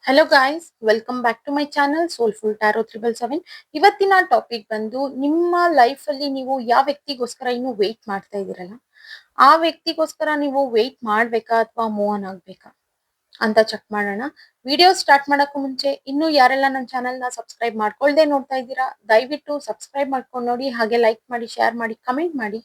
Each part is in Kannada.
Hello guys, welcome back to my channel soulful tarot 777. ಇವತ್ತಿನ ಟಾಪಿಕ್ ಬಂದು ನಿಮ್ಮ ಲೈಫ್ ಅಲ್ಲಿ ನೀವು ಯಾವ ವ್ಯಕ್ತಿಗೋಸ್ಕರ ಇನ್ನು ವೆಯ್ಟ್ ಮಾಡ್ತಾ ಇದ್ದೀರಲ್ಲ, ಆ ವ್ಯಕ್ತಿಗೋಸ್ಕರ ನೀವು ವೆಯ್ಟ್ ಮಾಡ್ಬೇಕಾ ಅಥವಾ ಮೂವ್ ಆನ್ ಆಗ್ಬೇಕಾ ಅಂತ ಚೆಕ್ ಮಾಡೋಣ. ವಿಡಿಯೋ ಸ್ಟಾರ್ಟ್ ಮಾಡಕ್ಕೂ ಮುಂಚೆ ಇನ್ನು ಯಾರೆಲ್ಲ ನನ್ನ ಚಾನಲ್ ನ ಸಬ್ಸ್ಕ್ರೈಬ್ ಮಾಡ್ಕೊಳ್ದೆ ನೋಡ್ತಾ ಇದ್ದೀರಾ, ದಯವಿಟ್ಟು ಸಬ್ಸ್ಕ್ರೈಬ್ ಮಾಡ್ಕೊಂಡು ನೋಡಿ, ಹಾಗೆ ಲೈಕ್ ಮಾಡಿ, ಶೇರ್ ಮಾಡಿ, ಕಮೆಂಟ್ ಮಾಡಿ.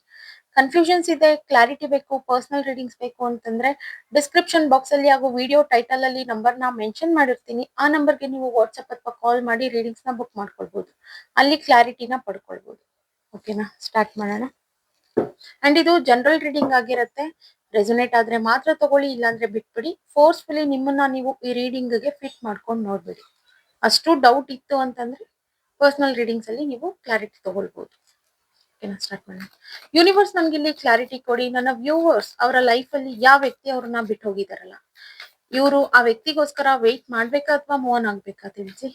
ಕನ್ಫ್ಯೂಷನ್ಸ್ ಇದೆ, ಕ್ಲಾರಿಟಿ ಬೇಕು, ಪರ್ಸನಲ್ ರೀಡಿಂಗ್ಸ್ ಬೇಕು ಅಂತಂದ್ರೆ ಡಿಸ್ಕ್ರಿಪ್ಷನ್ ಬಾಕ್ಸ್ ಅಲ್ಲಿ ಹಾಗೂ ವಿಡಿಯೋ ಟೈಟಲ್ ಅಲ್ಲಿ ನಂಬರ್ ನ ಮೆನ್ಷನ್ ಮಾಡಿರ್ತೀನಿ. ಆ ನಂಬರ್ಗೆ ನೀವು ವಾಟ್ಸ್ಆಪ್ ಅಥವಾ ಕಾಲ್ ಮಾಡಿ ರೀಡಿಂಗ್ಸ್ ನ ಬುಕ್ ಮಾಡ್ಕೊಳ್ಬಹುದು, ಅಲ್ಲಿ ಕ್ಲಾರಿಟಿನ ಪಡ್ಕೊಳ್ಬಹುದು. ಓಕೆನಾ, ಸ್ಟಾರ್ಟ್ ಮಾಡೋಣ. ಅಂಡ್ ಇದು ಜನರಲ್ ರೀಡಿಂಗ್ ಆಗಿರುತ್ತೆ. ರೆಸೊನೇಟ್ ಆದ್ರೆ ಮಾತ್ರ ತಗೊಳ್ಳಿ, ಇಲ್ಲಾಂದ್ರೆ ಬಿಟ್ಬಿಡಿ. ಫೋರ್ಸ್ಫುಲಿ ನಿಮ್ಮನ್ನ ನೀವು ಈ ರೀಡಿಂಗ್ ಗೆ ಫಿಟ್ ಮಾಡ್ಕೊಂಡು ನೋಡ್ಬಿಡಿ. ಅಷ್ಟು ಡೌಟ್ ಇತ್ತು ಅಂತಂದ್ರೆ ಪರ್ಸನಲ್ ರೀಡಿಂಗ್ಸ್ ಅಲ್ಲಿ ನೀವು ಕ್ಲಾರಿಟಿ ತಗೊಳ್ಬಹುದು. ಸ್ಟಾರ್ಟ್ ಮಾಡೋಣ. ಯೂನಿವರ್ಸ್ ನನ್ಗೆ ಇಲ್ಲಿ ಕ್ಲಾರಿಟಿ ಕೊಡಿ. ನನ್ನ ವ್ಯೂವರ್ಸ್ ಅವರ ಲೈಫ್ ಅಲ್ಲಿ ಯಾವ ವ್ಯಕ್ತಿ ಅವ್ರನ್ನ ಬಿಟ್ಟು ಹೋಗಿದಾರಲ್ಲ, ಇವರು ಆ ವ್ಯಕ್ತಿಗೋಸ್ಕರ ವೆಯ್ಟ್ ಮಾಡ್ಬೇಕಾ ಅಥವಾ ಮೂವ್ ಆನ್ ಆಗ್ಬೇಕಾ ತಿಳಿಸಿ.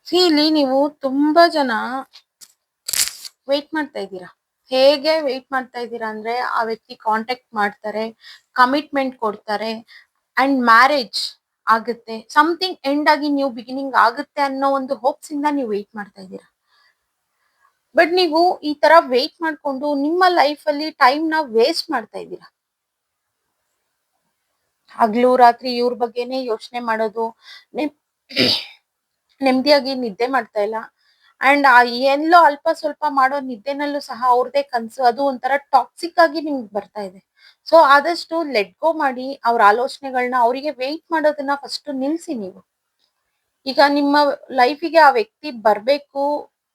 ಇಲ್ಲಿ ನೀವು ತುಂಬಾ ಜನ ವೆಯ್ಟ್ ಮಾಡ್ತಾ ಇದ್ದೀರಾ. ಹೇಗೆ ವೆಯ್ಟ್ ಮಾಡ್ತಾ ಇದ್ದೀರಾ ಅಂದ್ರೆ, ಆ ವ್ಯಕ್ತಿ ಕಾಂಟ್ಯಾಕ್ಟ್ ಮಾಡ್ತಾರೆ, ಕಮಿಟ್ಮೆಂಟ್ ಕೊಡ್ತಾರೆ, ಅಂಡ್ ಮ್ಯಾರೇಜ್ ಆಗುತ್ತೆ, ಸಮಥಿಂಗ್ ಎಂಡ್ ಆಗಿ ನ್ಯೂ ಬಿಗಿನಿಂಗ್ ಆಗುತ್ತೆ ಅನ್ನೋ ಒಂದು ಹೋಪ್ಸ್ ಇಂದ ನೀವು ವೆಯ್ಟ್ ಮಾಡ್ತಾ ಇದ್ದೀರಾ. ಬಟ್ ನೀವು ಈ ತರ ವೆಯ್ಟ್ ಮಾಡ್ಕೊಂಡು ನಿಮ್ಮ ಲೈಫ್ ಅಲ್ಲಿ ಟೈಮ್ ನ ವೇಸ್ಟ್ ಮಾಡ್ತಾ ಇದ್ದೀರಾ. ಹಗ್ಲು ರಾತ್ರಿ ಇವ್ರ ಬಗ್ಗೆನೆ ಯೋಚನೆ ಮಾಡೋದು, ನೆಮ್ಮದಿಯಾಗಿ ನಿದ್ದೆ ಮಾಡ್ತಾ ಇಲ್ಲ. ಅಂಡ್ ಎಲ್ಲೋ ಅಲ್ಪ ಸ್ವಲ್ಪ ಮಾಡೋ ನಿದ್ದೆನಲ್ಲೂ ಸಹ ಅವ್ರದೇ ಕನ್ಸು, ಅದು ಒಂಥರ ಟಾಕ್ಸಿಕ್ ಆಗಿ ನಿಮ್ಗೆ ಬರ್ತಾ ಇದೆ. ಸೊ ಆದಷ್ಟು ಲೆಟ್ ಗೋ ಮಾಡಿ ಅವ್ರ ಆಲೋಚನೆಗಳನ್ನ. ಅವರಿಗೆ ವೆಯ್ಟ್ ಮಾಡೋದನ್ನ ಫಸ್ಟ್ ನಿಲ್ಸಿ ನೀವು. ಈಗ ನಿಮ್ಮ ಲೈಫಿಗೆ ಆ ವ್ಯಕ್ತಿ ಬರ್ಬೇಕು,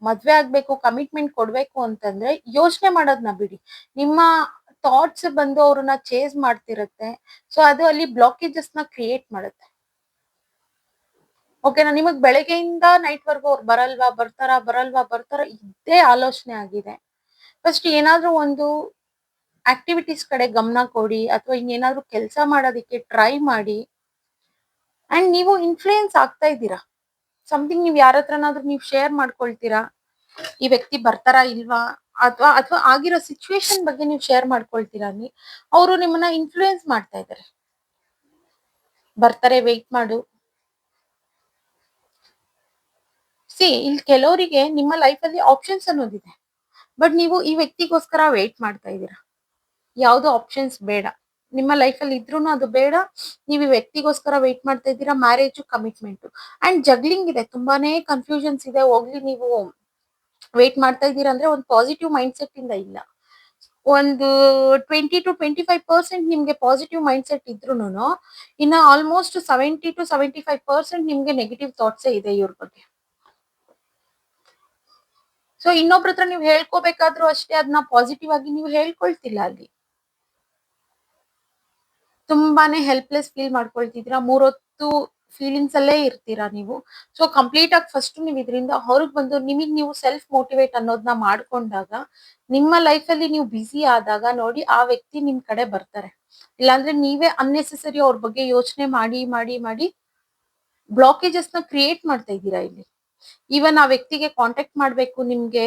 ಮದ್ವೆ ಆಗ್ಬೇಕು, ಕಮಿಟ್ಮೆಂಟ್ ಕೊಡ್ಬೇಕು ಅಂತಂದ್ರೆ ಯೋಚನೆ ಮಾಡೋದನ್ನ ಬಿಡಿ. ನಿಮ್ಮ ಥಾಟ್ಸ್ ಬಂದು ಅವ್ರನ್ನ ಚೇಸ್ ಮಾಡ್ತಿರುತ್ತೆ. ಸೊ ಅದು ಅಲ್ಲಿ ಬ್ಲಾಕೇಜಸ್ ನ ಕ್ರಿಯೇಟ್ ಮಾಡುತ್ತೆ. ಓಕೆನಾ, ನಿಮಗ್ ಬೆಳಗ್ಗೆಯಿಂದ ನೈಟ್ ವರ್ಗು ಅವ್ರು ಬರಲ್ವಾ, ಬರ್ತಾರ ಇದೇ ಆಲೋಚನೆ ಆಗಿದೆ. ಫಸ್ಟ್ ಏನಾದ್ರೂ ಒಂದು ಆಕ್ಟಿವಿಟೀಸ್ ಕಡೆ ಗಮನ ಕೊಡಿ, ಅಥವಾ ಇನ್ನೇನಾದ್ರೂ ಕೆಲಸ ಮಾಡೋದಿಕ್ಕೆ ಟ್ರೈ ಮಾಡಿ. ಅಂಡ್ ನೀವು ಇನ್ಫ್ಲೂಯೆನ್ಸ್ ಆಗ್ತಾ ಇದ್ದೀರಾ. ಸಮಥಿಂಗ್ ನೀವು ಯಾರ ಹತ್ರನಾದ್ರೂ ನೀವು ಶೇರ್ ಮಾಡ್ಕೊಳ್ತೀರಾ, ಈ ವ್ಯಕ್ತಿ ಬರ್ತಾರಾ ಇಲ್ವಾ, ಅಥವಾ ಅಥವಾ ಆಗಿರೋ ಸಿಚುವೇಶನ್ ಬಗ್ಗೆ ನೀವು ಶೇರ್ ಮಾಡ್ಕೊಳ್ತೀರಾ. ಅವರು ನಿಮ್ಮನ್ನ ಇನ್ಫ್ಲೂಯೆನ್ಸ್ ಮಾಡ್ತಾ ಇದ್ದಾರೆ. ಬರ್ತಾರೆ, ವೆಯ್ಟ್ ಮಾಡು. ಇಲ್ಲಿ ಕೆಲವರಿಗೆ ನಿಮ್ಮ ಲೈಫ್ ಅಲ್ಲಿ ಆಪ್ಷನ್ಸ್ ಅನ್ನೋದಿದೆ, ಬಟ್ ನೀವು ಈ ವ್ಯಕ್ತಿಗೋಸ್ಕರ ವೇಟ್ ಮಾಡ್ತಾ ಇದ್ದೀರಾ. ಯಾವ್ದು ಆಪ್ಷನ್ಸ್ ಬೇಡ, ನಿಮ್ಮ ಲೈಫ್ ಅಲ್ಲಿ ಇದ್ರೂ ಅದು ಬೇಡ. ನೀವು ಈ ವ್ಯಕ್ತಿಗೋಸ್ಕರ ವೇಟ್ ಮಾಡ್ತಾ ಇದ್ದೀರಾ, ಮ್ಯಾರೇಜ್, ಕಮಿಟ್ಮೆಂಟ್ ಅಂಡ್ ಜಗ್ಲಿಂಗ್ ಇದೆ. ತುಂಬಾನೇ ಕನ್ಫ್ಯೂಷನ್ಸ್ ಇದೆ. ಹೋಗ್ಲಿ, ನೀವು ವೇಟ್ ಮಾಡ್ತಾ ಇದ್ದೀರಾ ಅಂದ್ರೆ ಒಂದು ಪಾಸಿಟಿವ್ ಮೈಂಡ್ ಸೆಟ್ ಇಂದ ಇಲ್ಲ. ಒಂದು 20 to 25% ನಿಮ್ಗೆ ಪಾಸಿಟಿವ್ ಮೈಂಡ್ ಸೆಟ್ ಇದ್ರು, ಇನ್ನ ಆಲ್ಮೋಸ್ಟ್ 70 to 75% ನಿಮ್ಗೆ ನೆಗೆಟಿವ್ ಥಾಟ್ಸ್ ಇದೆ ಇವ್ರ ಬಗ್ಗೆ. ಸೊ ಇನ್ನೊಬ್ರ ಹತ್ರ ನೀವು ಹೇಳ್ಕೋಬೇಕಾದ್ರೂ ಅಷ್ಟೇ, ಅದನ್ನ ಪಾಸಿಟಿವ್ ಆಗಿ ನೀವು ಹೇಳ್ಕೊಳ್ತಿಲ್ಲ. ಅಲ್ಲಿ ತುಂಬಾನೇ ಹೆಲ್ಪ್ಲೆಸ್ ಫೀಲ್ ಮಾಡ್ಕೊಳ್ತಿದ್ದೀರಾ. 3 ಹೊತ್ತು ಫೀಲಿಂಗ್ಸ್ ಅಲ್ಲೇ ಇರ್ತೀರಾ ನೀವು. ಸೊ ಕಂಪ್ಲೀಟ್ ಆಗಿ ಫಸ್ಟ್ ನೀವು ಇದರಿಂದ ಹೊರಗೆ ಬಂದು ನಿಮಗ್ ನೀವು ಸೆಲ್ಫ್ ಮೋಟಿವೇಟ್ ಅನ್ನೋದನ್ನ ಮಾಡ್ಕೊಂಡಾಗ, ನಿಮ್ಮ ಲೈಫ್ ಅಲ್ಲಿ ನೀವು ಬಿಸಿ ಆದಾಗ ನೋಡಿ ಆ ವ್ಯಕ್ತಿ ನಿಮ್ ಕಡೆ ಬರ್ತಾರೆ. ಇಲ್ಲಾಂದ್ರೆ ನೀವೇ ಅನ್ನೆಸೆಸರಿ ಅವ್ರ ಬಗ್ಗೆ ಯೋಚನೆ ಮಾಡಿ ಮಾಡಿ ಮಾಡಿ ಬ್ಲಾಕೇಜಸ್ ನ ಕ್ರಿಯೇಟ್ ಮಾಡ್ತಾ ಇದ್ದೀರಾ. ಇಲ್ಲಿ ಈವನ್ ಆ ವ್ಯಕ್ತಿಗೆ ಕಾಂಟ್ಯಾಕ್ಟ್ ಮಾಡ್ಬೇಕು ನಿಮ್ಗೆ,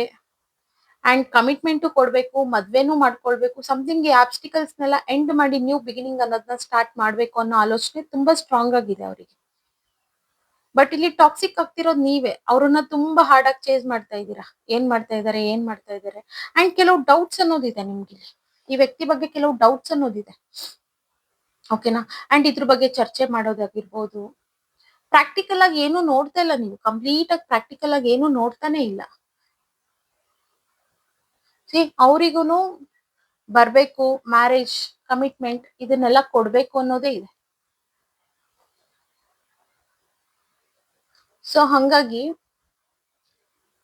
ಅಂಡ್ ಕಮಿಟ್ಮೆಂಟ್ ಕೊಡ್ಬೇಕು, ಮದ್ವೆನೂ ಮಾಡ್ಕೊಳ್ಬೇಕು, ಸಮಥಿಂಗ್ ಈ ಆಬ್ಸ್ಟಿಕಲ್ಸ್ ನೆಲ್ಲ ಎಂಡ್ ಮಾಡಿ ನ್ಯೂ ಬಿಗಿನಿಂಗ್ ಅನ್ನೋದನ್ನ ಸ್ಟಾರ್ಟ್ ಮಾಡ್ಬೇಕು ಅನ್ನೋ ಆಲೋಚನೆ ತುಂಬಾ ಸ್ಟ್ರಾಂಗ್ ಆಗಿದೆ ಅವರಿಗೆ. ಬಟ್ ಇಲ್ಲಿ ಟಾಕ್ಸಿಕ್ ಆಗ್ತಿರೋದು ನೀವೇ. ಅವ್ರನ್ನ ತುಂಬಾ ಹಾರ್ಡ್ ಆಗಿ ಚೇಸ್ ಮಾಡ್ತಾ ಇದ್ದೀರಾ. ಏನ್ ಮಾಡ್ತಾ ಇದಾರೆ ಅಂಡ್ ಕೆಲವು ಡೌಟ್ಸ್ ಅನ್ನೋದಿದೆ ನಿಮ್ಗೆ. ಈ ವ್ಯಕ್ತಿ ಬಗ್ಗೆ ಕೆಲವು ಡೌಟ್ಸ್ ಅನ್ನೋದಿದೆ. ಓಕೆನಾ, ಅಂಡ್ ಇದ್ರ ಬಗ್ಗೆ ಚರ್ಚೆ ಮಾಡೋದಾಗಿರ್ಬೋದು. ಪ್ರಾಕ್ಟಿಕಲ್ ಆಗಿ ಏನು ನೋಡ್ತಾ ಇಲ್ಲ ನೀವು, ಕಂಪ್ಲೀಟ್ ಆಗಿ ಪ್ರಾಕ್ಟಿಕಲ್ ಆಗಿ ಏನು ನೋಡ್ತಾನೆ ಇಲ್ಲ. ಅವರಿಗೂ ಬರ್ಬೇಕು, ಮ್ಯಾರೇಜ್, ಕಮಿಟ್ಮೆಂಟ್ ಇದನ್ನೆಲ್ಲ ಕೊಡ್ಬೇಕು ಅನ್ನೋದೇ ಇದೆ. ಸೊ ಹಂಗಾಗಿ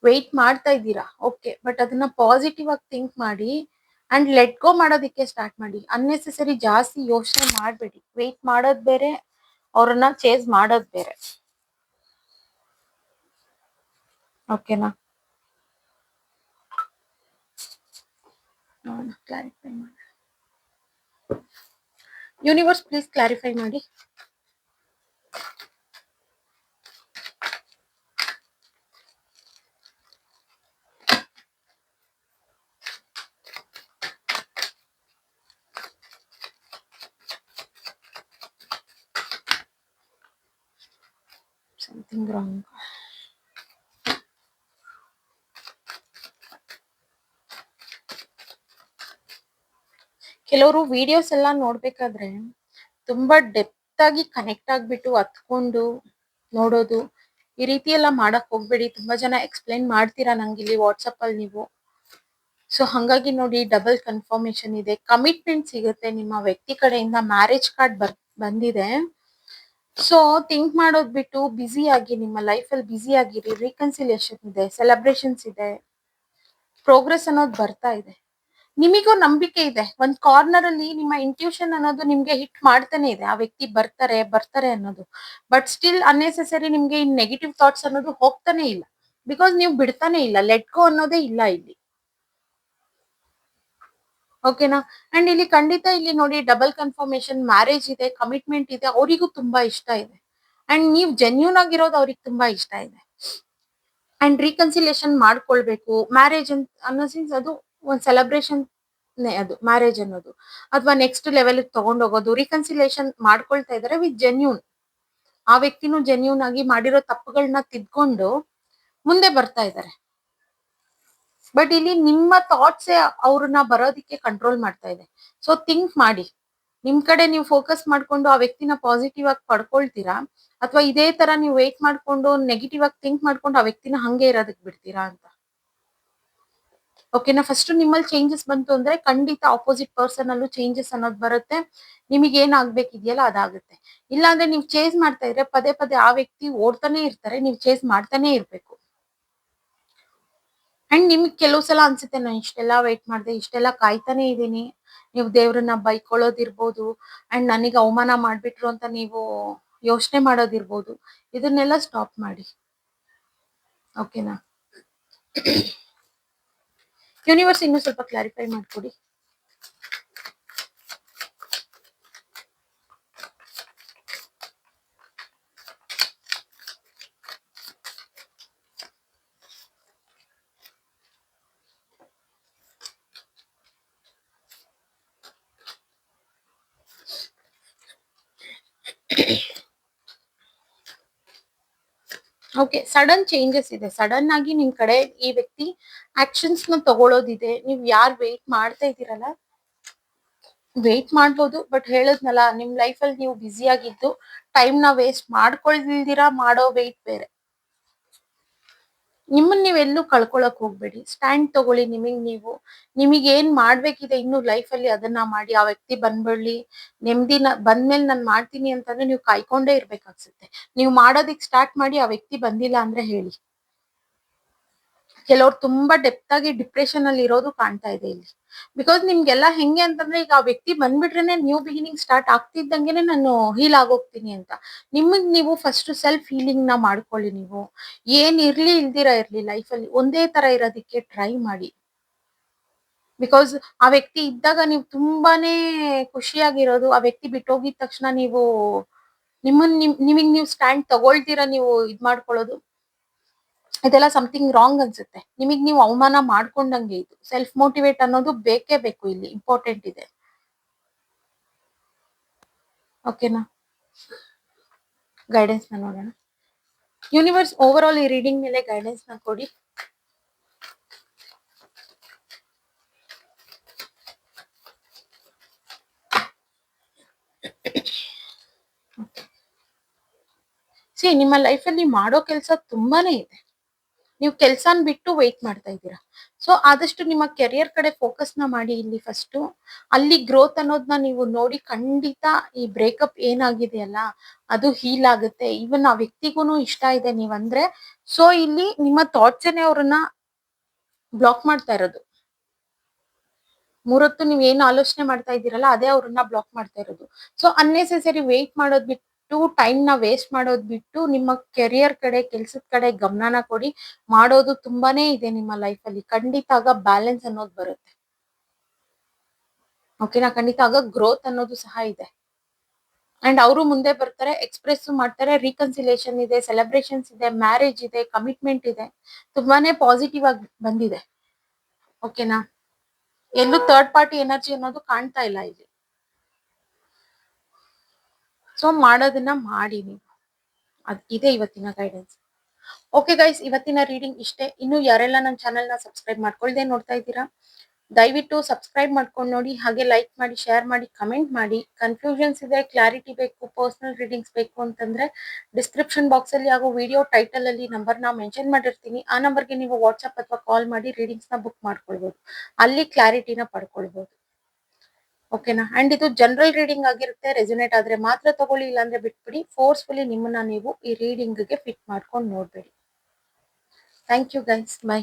ವೆಯ್ಟ್ ಮಾಡ್ತಾ ಇದ್ದೀರಾ, ಓಕೆ, ಬಟ್ ಅದನ್ನ ಪಾಸಿಟಿವ್ ಆಗಿ ಥಿಂಕ್ ಮಾಡಿ ಅಂಡ್ ಲೆಟ್ ಗೋ ಮಾಡೋದಕ್ಕೆ ಸ್ಟಾರ್ಟ್ ಮಾಡಿ. ಅನ್ನೆಸೆಸರಿ ಜಾಸ್ತಿ ಯೋಚನೆ ಮಾಡಬೇಡಿ. ವೆಯ್ಟ್ ಮಾಡೋದ್ ಬೇರೆ, ಅವ್ರನ್ನ ಚೇಸ್ ಮಾಡೋದ್ ಬೇರೆ. ಓಕೆನಾ? ಕ್ಲಾರಿಫೈ ಮಾಡಿ. ಯೂನಿವರ್ಸ್ ಪ್ಲೀಸ್ ಕ್ಲಾರಿಫೈ ಮಾಡಿ. Something wrong. ಕೆಲವರು ವಿಡಿಯೋಸ್ ಎಲ್ಲ ನೋಡ್ಬೇಕಾದ್ರೆ ತುಂಬಾ ಡೆಪ್ತ್ ಆಗಿ ಕನೆಕ್ಟ್ ಆಗ್ಬಿಟ್ಟು ಹತ್ಕೊಂಡು ನೋಡೋದು, ಈ ರೀತಿ ಎಲ್ಲ ಮಾಡಕ್ ಹೋಗ್ಬೇಡಿ. ತುಂಬಾ ಜನ ಎಕ್ಸ್ಪ್ಲೈನ್ ಮಾಡ್ತೀರಾ ನಂಗೆ ಇಲ್ಲಿ ವಾಟ್ಸಪ್ ಅಲ್ಲಿ ನೀವು. ಸೊ ಹಂಗಾಗಿ ನೋಡಿ, ಡಬಲ್ ಕನ್ಫರ್ಮೇಶನ್ ಇದೆ, ಕಮಿಟ್ಮೆಂಟ್ ಸಿಗುತ್ತೆ ನಿಮ್ಮ ವ್ಯಕ್ತಿ ಕಡೆಯಿಂದ, ಮ್ಯಾರೇಜ್ ಕಾರ್ಡ್ ಬಂದಿದೆ. ಸೊ ಥಿಂಕ್ ಮಾಡೋದ್ ಬಿಟ್ಟು ಬ್ಯುಸಿ ಆಗಿ ನಿಮ್ಮ ಲೈಫ್ ಅಲ್ಲಿ ಬ್ಯುಸಿ ಆಗಿರಿ. ರೀಕನ್ಸಿಲಿಯೇಷನ್ ಇದೆ, ಸೆಲೆಬ್ರೇಷನ್ಸ್ ಇದೆ, ಪ್ರೋಗ್ರೆಸ್ ಅನ್ನೋದು ಬರ್ತಾ ಇದೆ. ನಿಮಿಗೂ ನಂಬಿಕೆ ಇದೆ, ಒಂದ್ ಕಾರ್ನರ್ ಅಲ್ಲಿ ನಿಮ್ಮ ಇಂಟ್ಯೂಷನ್ ಅನ್ನೋದು ನಿಮ್ಗೆ ಹಿಟ್ ಮಾಡ್ತಾನೆ ಇದೆ, ಆ ವ್ಯಕ್ತಿ ಬರ್ತಾರೆ ಬರ್ತಾರೆ ಅನ್ನೋದು. ಬಟ್ ಸ್ಟಿಲ್ ಅನ್ನೆಸೆಸರಿ ನಿಮ್ಗೆ ಈ ನೆಗೆಟಿವ್ ಥಾಟ್ಸ್ ಅನ್ನೋದು ಹೋಗ್ತಾನೆ ಇಲ್ಲ, ಬಿಕಾಸ್ ನೀವು ಬಿಡ್ತಾನೆ ಇಲ್ಲ. ಲೆಟ್ ಗೋ ಅನ್ನೋದೇ ಇಲ್ಲ ಇಲ್ಲಿ. ಓಕೆನಾ? ಅಂಡ್ ಇಲ್ಲಿ ಖಂಡಿತ ಇಲ್ಲಿ ನೋಡಿ, ಡಬಲ್ ಕನ್ಫರ್ಮೇಶನ್, ಮ್ಯಾರೇಜ್ ಇದೆ, ಕಮಿಟ್ಮೆಂಟ್ ಇದೆ, ಅವರಿಗೂ ತುಂಬಾ ಇಷ್ಟ ಇದೆ. ಅಂಡ್ ನೀವು ಜೆನ್ಯೂನ್ ಆಗಿರೋದು ಅವ್ರಿಗೆ ತುಂಬಾ ಇಷ್ಟ ಇದೆ. ಅಂಡ್ ರೀಕನ್ಸಿಲೇಷನ್ ಮಾಡ್ಕೊಳ್ಬೇಕು. ಮ್ಯಾರೇಜ್ ಅನ್ನೋ ಸಿನ್ಸ್ ಅದು ಒಂದ್ ಸೆಲೆಬ್ರೇಷನ್ ಅದು ಮ್ಯಾರೇಜ್ ಅನ್ನೋದು, ಅಥವಾ ನೆಕ್ಸ್ಟ್ ಲೆವೆಲ್ ತಗೊಂಡ್ ಹೋಗೋದು. ರೀಕನ್ಸಿಲೇಷನ್ ಮಾಡ್ಕೊಳ್ತಾ ಇದಾರೆ ವಿತ್ ಜೆನ್ಯೂನ್. ಆ ವ್ಯಕ್ತಿನೂ ಜೆನ್ಯೂನ್ ಆಗಿ ಮಾಡಿರೋ ತಪ್ಪುಗಳನ್ನ ತಿದ್ಕೊಂಡು ಮುಂದೆ ಬರ್ತಾ ಇದ್ದಾರೆ. ಬಟ್ ಇಲ್ಲಿ ನಿಮ್ಮ ಥಾಟ್ಸೇ ಅವ್ರನ್ನ ಬರೋದಿಕ್ಕೆ ಕಂಟ್ರೋಲ್ ಮಾಡ್ತಾ ಇದೆ. ಸೊ ಥಿಂಕ್ ಮಾಡಿ, ನಿಮ್ ಕಡೆ ನೀವು ಫೋಕಸ್ ಮಾಡ್ಕೊಂಡು ಆ ವ್ಯಕ್ತಿನ ಪಾಸಿಟಿವ್ ಆಗಿ ಪಡ್ಕೊಳ್ತೀರಾ, ಅಥವಾ ಇದೇ ತರ ನೀವು ವೇಟ್ ಮಾಡ್ಕೊಂಡು ನೆಗೆಟಿವ್ ಆಗಿ ಥಿಂಕ್ ಮಾಡ್ಕೊಂಡು ಆ ವ್ಯಕ್ತಿನ ಹಂಗೆ ಇರೋದಕ್ ಬಿಡ್ತೀರಾ ಅಂತ. ಓಕೆನಾ? ಫಸ್ಟ್ ನಿಮ್ಮಲ್ಲಿ ಚೇಂಜಸ್ ಬಂತು ಅಂದ್ರೆ ಖಂಡಿತ ಆಪೋಸಿಟ್ ಪರ್ಸನ್ ಅಲ್ಲೂ ಚೇಂಜಸ್ ಅನ್ನೋದು ಬರುತ್ತೆ. ನಿಮಗೆ ಏನ್ ಆಗ್ಬೇಕಿದೆಯಲ್ಲ ಅದಾಗುತ್ತೆ. ಇಲ್ಲಾಂದ್ರೆ ನೀವು ಚೇಸ್ ಮಾಡ್ತಾ ಇದ್ರೆ ಪದೇ ಪದೇ ಆ ವ್ಯಕ್ತಿ ಓಡ್ತಾನೆ ಇರ್ತಾರೆ, ನೀವು ಚೇಸ್ ಮಾಡ್ತಾನೆ ಇರ್ಬೇಕು. ಅಂಡ್ ನಿಮ್ಗೆ ಕೆಲವು ಸಲ ಅನ್ಸುತ್ತೆ, ನಾನು ಇಷ್ಟೆಲ್ಲ ವೇಟ್ ಮಾಡಿದೆ, ಇಷ್ಟೆಲ್ಲ ಕಾಯ್ತಾನೆ ಇದೀನಿ. ನೀವು ದೇವ್ರನ್ನ ಬೈಕೊಳ್ಳೋದಿರ್ಬೋದು, ಅಂಡ್ ನನಗೆ ಅವಮಾನ ಮಾಡ್ಬಿಟ್ರು ಅಂತ ನೀವು ಯೋಚನೆ ಮಾಡೋದಿರ್ಬೋದು. ಇದನ್ನೆಲ್ಲ ಸ್ಟಾಪ್ ಮಾಡಿ. ಓಕೆನಾ? ಯೂನಿವರ್ಸ್ ಇನ್ನೂ ಸ್ವಲ್ಪ ಕ್ಲಾರಿಫೈ ಮಾಡ್ಕೊಡಿ. ಓಕೆ, ಸಡನ್ ಚೇಂಜಸ್ ಇದೆ. ಸಡನ್ ಆಗಿ ನಿಮ್ ಕಡೆ ಈ ವ್ಯಕ್ತಿ ಆಕ್ಷನ್ಸ್ ನ ತಗೊಳ್ಳೋದಿದೆ. ನೀವ್ ಯಾರು ವೇಟ್ ಮಾಡ್ತಾ ಇದ್ದೀರಲ್ಲ, ವೇಟ್ ಮಾಡ್ಬೋದು. ಬಟ್ ಹೇಳದ್ನಲ್ಲ, ನಿಮ್ ಲೈಫ್ ಅಲ್ಲಿ ನೀವು ಬ್ಯುಸಿ ಆಗಿದ್ದು ಟೈಮ್ ನ ವೇಸ್ಟ್ ಮಾಡ್ಕೊಳ್ದಿರಾ ಮಾಡೋ ವೇಟ್ ಬೇರೆ. ನಿಮ್ಮನ್ನ ನೀವೆಲ್ಲೂ ಕಳ್ಕೊಳಕ್ ಹೋಗ್ಬೇಡಿ. ಸ್ಟ್ಯಾಂಡ್ ತಗೊಳ್ಳಿ ನಿಮಗೆ ಏನ್ ಮಾಡ್ಬೇಕಿದೆ ಇನ್ನು ಲೈಫ್ ಅಲ್ಲಿ ಅದನ್ನ ಮಾಡಿ. ಆ ವ್ಯಕ್ತಿ ಬಂದ್ಬಿಡ್ಲಿ, ನೆಮ್ಮದಿನ ಬಂದ್ಮೇಲೆ ನಾನ್ ಮಾಡ್ತೀನಿ ಅಂತಂದ್ರೆ ನೀವು ಕಾಯ್ಕೊಂಡೇ ಇರ್ಬೇಕಾಗ್ಸುತ್ತೆ. ನೀವು ಮಾಡೋದಿಕ್ ಸ್ಟಾರ್ಟ್ ಮಾಡಿ, ಆ ವ್ಯಕ್ತಿ ಬಂದಿಲ್ಲ ಅಂದ್ರೆ ಹೇಳಿ. ಕೆಲವ್ರು ತುಂಬಾ ಡೆಪ್ತ್ ಆಗಿ ಡಿಪ್ರೆಷನ್ ಅಲ್ಲಿ ಇರೋದು ಕಾಣ್ತಾ ಇದೆ ಇಲ್ಲಿ. ಬಿಕಾಸ್ ನಿಮ್ಗೆಲ್ಲ ಹೆಂಗೆ ಅಂತಂದ್ರೆ, ಈಗ ಆ ವ್ಯಕ್ತಿ ಬಂದ್ಬಿಟ್ರೇನೆ ನ್ಯೂ ಬಿಗಿನಿಂಗ್ ಸ್ಟಾರ್ಟ್ ಆಗ್ತಿದ್ದಂಗೆನೆ ನಾನು ಹೀಲ್ ಆಗೋಗ್ತೀನಿ ಅಂತ. ನಿಮಗ್ ನೀವು ಫಸ್ಟ್ ಸೆಲ್ಫ್ ಹೀಲಿಂಗ್ ನ ಮಾಡ್ಕೊಳ್ಳಿ. ನೀವು ಏನ್ ಇರ್ಲಿ ಇಲ್ದಿರಾ ಇರ್ಲಿ ಲೈಫ್ ಅಲ್ಲಿ ಒಂದೇ ತರ ಇರೋದಿಕ್ಕೆ ಟ್ರೈ ಮಾಡಿ. ಬಿಕಾಸ್ ಆ ವ್ಯಕ್ತಿ ಇದ್ದಾಗ ನೀವು ತುಂಬಾನೇ ಖುಷಿಯಾಗಿರೋದು, ಆ ವ್ಯಕ್ತಿ ಬಿಟ್ಟೋಗಿದ ತಕ್ಷಣ ನೀವು ನಿಮಗ್ ನೀವು ಸ್ಟ್ಯಾಂಡ್ ತಗೊಳ್ತೀರಾ, ನೀವು ಇದ್ ಮಾಡ್ಕೊಳ್ಳೋದು, ಇದೆಲ್ಲ ಸಮಥಿಂಗ್ ರಾಂಗ್ ಅನ್ಸುತ್ತೆ. ನಿಮಗ್ ನೀವು ಅವಮಾನ ಮಾಡ್ಕೊಂಡಂಗೆ. ಇದು ಸೆಲ್ಫ್ ಮೋಟಿವೇಟ್ ಅನ್ನೋದು ಬೇಕೇ ಬೇಕು, ಇಲ್ಲಿ ಇಂಪಾರ್ಟೆಂಟ್ ಇದೆ. ಓಕೆನಾ? ಗೈಡೆನ್ಸ್ ನ ನೋಡೋಣ. ಯೂನಿವರ್ಸ್ ಓವರ್ ಆಲ್ ಈ ರೀಡಿಂಗ್ ಮೇಲೆ ಗೈಡೆನ್ಸ್ ನ ಕೊಡಿ. ನಿಮ್ಮ ಲೈಫ್ ಅಲ್ಲಿ ಮಾಡೋ ಕೆಲಸ ತುಂಬಾನೇ ಇದೆ. ನೀವು ಕೆಲ್ಸನ್ ಬಿಟ್ಟು ವೇಟ್ ಮಾಡ್ತಾ ಇದ್ದೀರಾ. ಸೊ ಆದಷ್ಟು ನಿಮ್ಮ ಕೆರಿಯರ್ ಕಡೆ ಫೋಕಸ್‌ನ ಮಾಡಿ ಇಲ್ಲಿ ಫಸ್ಟು. ಅಲ್ಲಿ ಗ್ರೋತ್ ಅನ್ನೋದನ್ನ ನೀವು ನೋಡಿ ಖಂಡಿತ ಈ ಬ್ರೇಕಪ್ ಏನಾಗಿದೆಯಲ್ಲ, ಅದು ಹೀಲ್ ಆಗುತ್ತೆ. ಈವನ್ ಆ ವ್ಯಕ್ತಿಗೂನು ಇಷ್ಟ ಇದೆ ನೀವಂದ್ರೆ. ಸೊ ಇಲ್ಲಿ ನಿಮ್ಮ ಥಾಟ್ಸೇನೆ ಅವ್ರನ್ನ ಬ್ಲಾಕ್ ಮಾಡ್ತಾ ಇರೋದು. 3 ಹೊತ್ತು ನೀವ್ ಏನ್ ಆಲೋಚನೆ ಮಾಡ್ತಾ ಇದ್ದೀರಲ್ಲ, ಅದೇ ಅವ್ರನ್ನ ಬ್ಲಾಕ್ ಮಾಡ್ತಾ ಇರೋದು. ಸೊ ಅನ್ನೆಸೆಸರಿ ವೇಟ್ ಮಾಡೋದ್ ಬಿಟ್ಟು, ಟೈಮ್‌ನ ವೇಸ್ಟ್ ಮಾಡೋದ್ ಬಿಟ್ಟು, ನಿಮ್ಮ ಕೆರಿಯರ್ ಕಡೆ, ಕೆಲ್ಸದ ಕಡೆ ಗಮನನ ಕೊಡಿ. ಮಾಡೋದು ತುಂಬಾನೇ ಇದೆ ನಿಮ್ಮ ಲೈಫಲ್ಲಿ. ಖಂಡಿತ ಆಗ ಬ್ಯಾಲೆನ್ಸ್ ಅನ್ನೋದು ಬರುತ್ತೆ. ಓಕೆನಾ? ಖಂಡಿತ ಆಗ ಗ್ರೋತ್ ಅನ್ನೋದು ಸಹ ಇದೆ. ಅಂಡ್ ಅವರು ಮುಂದೆ ಬರ್ತಾರೆ, ಎಕ್ಸ್‌ಪ್ರೆಸ್ ಮಾಡ್ತಾರೆ. ರೀಕನ್ಸಿಲಿಯೇಷನ್ ಇದೆ, ಸೆಲೆಬ್ರೇಷನ್ಸ್ ಇದೆ, ಮ್ಯಾರೇಜ್ ಇದೆ, ಕಮಿಟ್ಮೆಂಟ್ ಇದೆ. ತುಂಬಾನೇ ಪಾಸಿಟಿವ್ ಆಗಿ ಬಂದಿದೆ. ಓಕೆನಾ? ಎಲ್ಲೂ ಥರ್ಡ್ ಪಾರ್ಟಿ ಎನರ್ಜಿ ಅನ್ನೋದು ಕಾಣ್ತಾ ಇಲ್ಲ ಇಲ್ಲಿ. ಸೊ ಮಾಡೋದನ್ನ ಮಾಡಿ ನೀವು. ಇದೆ ಇವತ್ತಿನ ಗೈಡೆನ್ಸ್. ಓಕೆ ಗೈಸ್, ಇವತ್ತಿನ ರೀಡಿಂಗ್ ಇಷ್ಟೇ. ಇನ್ನು ಯಾರೆಲ್ಲ ನನ್ನ ಚಾನೆಲ್‌ನ ಸಬ್ಸ್ಕ್ರೈಬ್ ಮಾಡ್ಕೊಳ್ದೆ ನೋಡ್ತಾ ಇದ್ದೀರಾ, ದಯವಿಟ್ಟು ಸಬ್ಸ್ಕ್ರೈಬ್ ಮಾಡ್ಕೊಂಡು ನೋಡಿ. ಹಾಗೆ ಲೈಕ್ ಮಾಡಿ, ಶೇರ್ ಮಾಡಿ, ಕಮೆಂಟ್ ಮಾಡಿ. ಕನ್ಫ್ಯೂಷನ್ಸ್ ಇದೆ, ಕ್ಲಾರಿಟಿ ಬೇಕು, ಪರ್ಸನಲ್ ರೀಡಿಂಗ್ಸ್ ಬೇಕು ಅಂತಂದ್ರೆ ಡಿಸ್ಕ್ರಿಪ್ಷನ್ ಬಾಕ್ಸ್ ಅಲ್ಲಿ ಹಾಗೂ ವಿಡಿಯೋ ಟೈಟಲ್ ಅಲ್ಲಿ ನಂಬರ್‌ನ ಮೆನ್ಷನ್ ಮಾಡಿರ್ತೀನಿ. ಆ ನಂಬರ್‌ಗೆ ನೀವು ವಾಟ್ಸ್ಆಪ್ ಅಥವಾ ಕಾಲ್ ಮಾಡಿ ರೀಡಿಂಗ್ಸ್‌ನ ಬುಕ್ ಮಾಡ್ಕೊಳ್ಬಹುದು. ಅಲ್ಲಿ ಕ್ಲಾರಿಟಿನ ಪಡ್ಕೊಳ್ಬಹುದು. ಓಕೆನಾ? ಅಂಡ್ ಇದು ಜನರಲ್ ರೀಡಿಂಗ್ ಆಗಿರುತ್ತೆ. ರೆಸೊನೇಟ್ ಆದ್ರೆ ಮಾತ್ರ ತಗೊಳ್ಳಿ, ಇಲ್ಲಾಂದ್ರೆ ಬಿಟ್ಬಿಡಿ. ಫೋರ್ಸ್‌ಫುಲಿ ನಿಮ್ಮನ್ನ ನೀವು ಈ ರೀಡಿಂಗ್ಗೆ ಫಿಟ್ ಮಾಡ್ಕೊಂಡು ನೋಡ್ಬೇಡಿ. Thank you guys. ಬೈ.